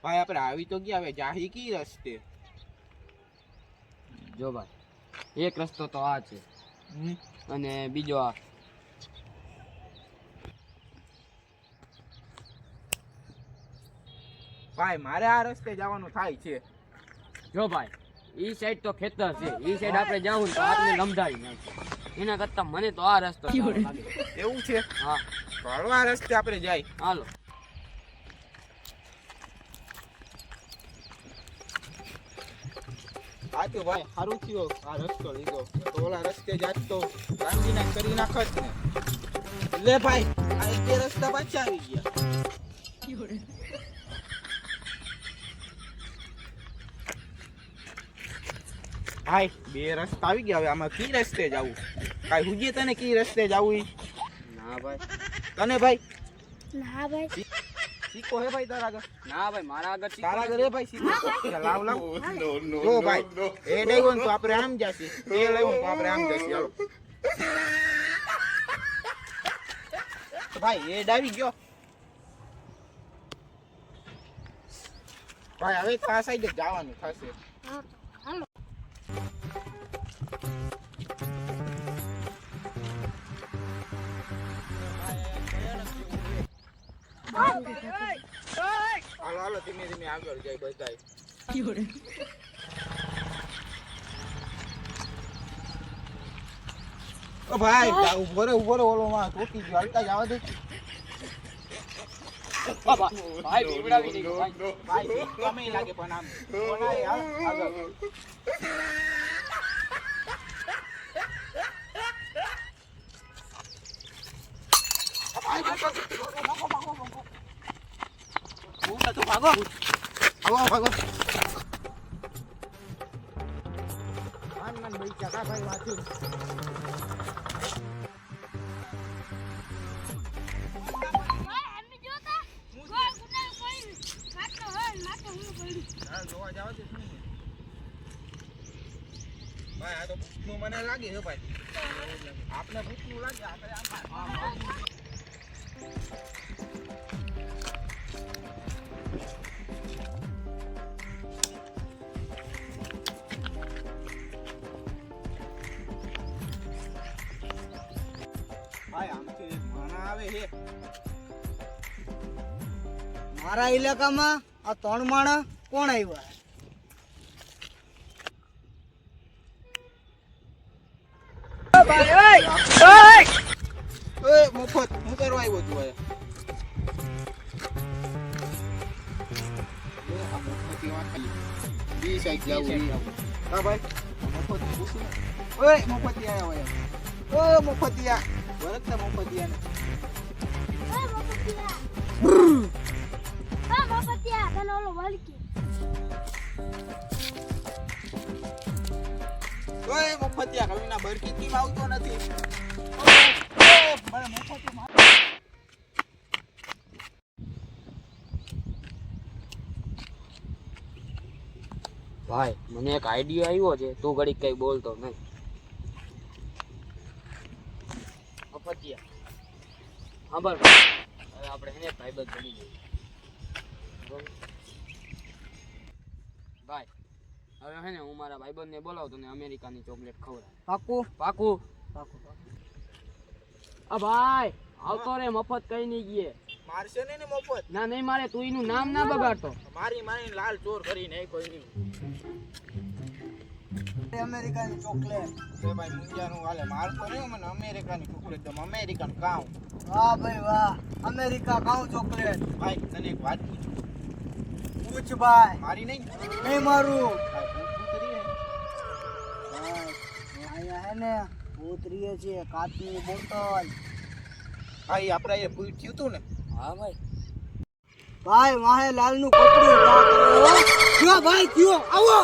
ભાઈ આપણે આવી તો ગયા, હવે જાહી કી રસ્તે? જો ભાઈ એક રસ્તો તો આ છે અને બીજો આ. ભાઈ મારે આ રસ્તે જવાનું થાય છે. જો ભાઈ ઈ સાઈડ તો ખેતર છે, ઈ સાઈડ આપણે જાવું તો આપને લંબાવી નાખે. એના કરતા મને તો આ રસ્તો સારો લાગે. એવું છે? હા તો હાલો આ રસ્તે આપણે જાય. હાલો. આ તો ભાઈ સારું થયો આ રસ્તો લીધો, તો ઓલા રસ્તે જાત તો ગાંધીને કરી નાખત ને. લે ભાઈ આ એક રસ્તા પાછા આવી ગયા. ભાઈ બે રસ્તા આવી ગયા, હવે આમાં કી રસ્તે જવું? કાઈ હુજે તને કી રસ્તે જવું? ના ભાઈ. તને ભાઈ? ના ભાઈ. શીખો હે ભાઈ તારા આગળ? ના ભાઈ મારા આગળ તારા આગળ હે ભાઈ શીખો? લાવ લાવ. જો ભાઈ એ લેવો ને તો આપણે આમ જાસી, એ લેવો ને તો આપણે આમ જાસી. હાલો તો ભાઈ એ ડાવી ગયો. ભાઈ હવે તો આ સાઈડ જ જવાનું થશે. હા હાલો. હાલો હાલો ધીમે ધીમે આગળ જાય બધાય. ઓ ભાઈ ઉભો રે ઓલો માં ટોકી ગયો, હાલતા જવા દે. ભાઈ બીવડાવી દે ભાઈ. ભાઈ બીક ગમે લાગે પણ આમ કોનાય હાલ આગળ. ભાગો ભાગો. ભાઈ વાંચું. જોવા જાવ છે શું? ભાઈ આ તો ભૂખનું મને લાગે છે ભાઈ. આપને ભૂખનું લાગે આપણે આમ. ભાઈ આમથી માણા આવે છે મારા ઇલાકામાં. આ 3 માણા કોણ આવ્યા? મફત હું કરવા આવ્યો છું બી સાઈડ જાવું. હા ભાઈ મફત પૂછું. ઓય મફતિયા આવ્યા. ઓ મફતિયા વરકતા મફતિયા ને. મફતિયા તને ઓલો વળકી. ઓય મફતિયા કવિના બરકી કેમ આવતો નથી? મને મફત માર. ભાઈ મને એક આઈડિયા આવ્યો છે, તું ઘડીક કઈ બોલતો નહીં. અપતિયા હા બરાબર. હવે આપણે એને ભાઈબંધ બની જઈએ. ભાઈ હવે હે ને હું મારા ભાઈબંધને બોલાવતો ને અમેરિકાની ચોકલેટ ખવડાવ. પાકું પાકું. પાકું. આ ભાઈ આવતો રે, મફત કઈ નહીં ગયે. મારશે ને મફત? ના નહીં મારે, તું એનું નામ ના બગાડતો. મારી લાલ ચોર કરીને કોઈ અમેરિકાની ચોકલેટ. એ ભાઈ મુંજાનું હાલે મારતો નહીં મને. અમેરિકાની ચોકલેટ તો અમેરિકન કાઉ. વાહ ભાઈ વાહ, અમેરિકા કાઉ ચોકલેટ. ભાઈ તને એક વાત પૂછું. પૂછ ભાઈ. મારી નહીં નહીં મારું. ભાઈ પૂછ કરી અહીંયા હે ને ઉતરીએ છીએ કાચની બોટલ. ભાઈ આપણે એ પૂછ્યું હતું ને. હા ભાઈ. ભાઈ વાહે લાલનું કપડું. ભાઈ કયો આવો.